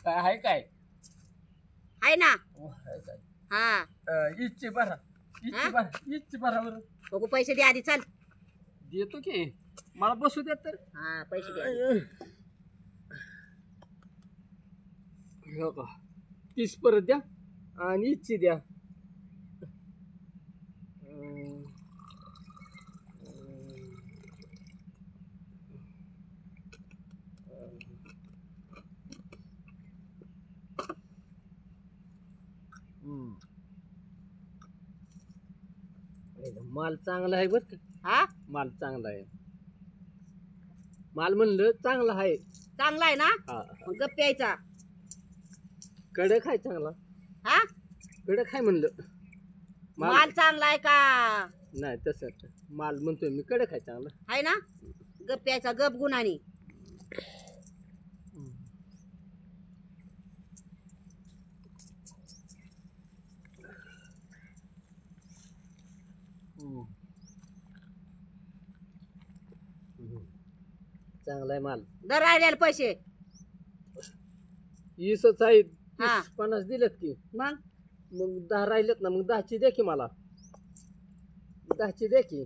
काय आहे काय आहे ना आहे काय हा इच्छे बरा इच्छे बरा बरं बघू पैसे दे आधी चल देतो की मला बसू देत तर हा पैसे दे हो का 30 परत द्या आणि इच्छे द्या माल चांगला आहे बरं का हा माल चांगला आहे माल म्हणलं चांगला आहे चांगला आहे ना हा मग गप्प यायचा कडक आहे चांगला हा कडक आहे म्हणलं माल चांगला आहे का नाही तसं माल म्हणतोय मी कडक आहे चांगला आहे ना गप्प यायचा गप गुणानी चांगला आहे माल दर राहिलेले पैसे 20च आहेत हा 50 दिलेत की मग मग 10 राहिलेत ना मग 10ची दे की मला 10ची दे की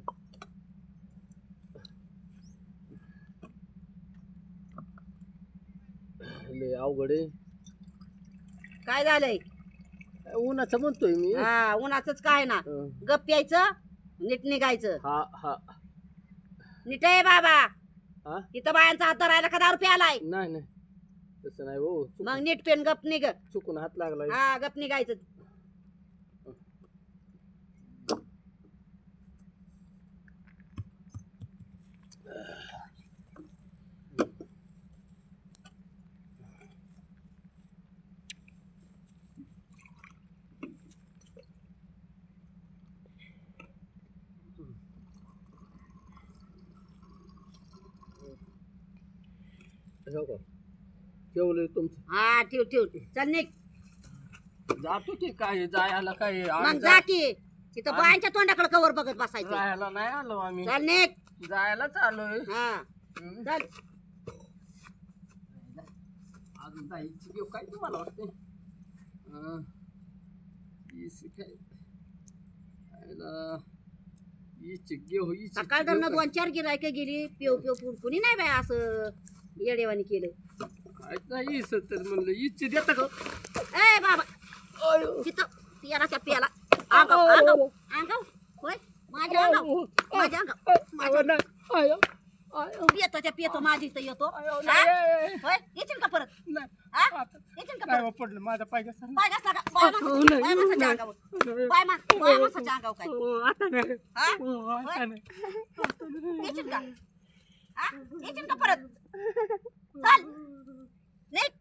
लय अवघड आहे काय झालंय उन्हाचं म्हणतोय मी हा उन्हाचंच काय ना गप्प यायचं नीट निघायचं हा हा नीट आहे बाबा हा इथं बायांचा हात धरायला का 10 रुपये आलाय नाही नाही तसं नाही हो मग नीट पेन गप निघ चुकून हात लागला हा गप निघायचं हो का ठेवलंय तुमचं हा ठेव ठेव चल निघ जातो की काय जायला काय मग जा की इथं बायांच्या तोंडाकडे कवर बघत बसायचं जायला नाही आलो आम्ही चल निघ जायलाच आलोय हा चल अजून जायची घेऊ काय तुम्हाला वाटते सकाळ दरनं 2-4 गिरायक गेली पिऊ पिऊ कुणी नाही बाय असं येडेवानी केलं काय नाही तर म्हणलं इच्छे देता का ए बाबा तिथं पियालाच्या पियाला अंगाव अंगाव अंगाव होय माझ्या अंगाव माझ्या अंगाव पियतो त्या पियतो माझी इथं येतो होय येशील का परत हा येशील का परत पडलं माझा पाय पाय घासला का बाय माणसाच्या अंगावर बाय माणसाच्या अंगावर काय आता नाही हा येशील का हा येशील का परत चल निघ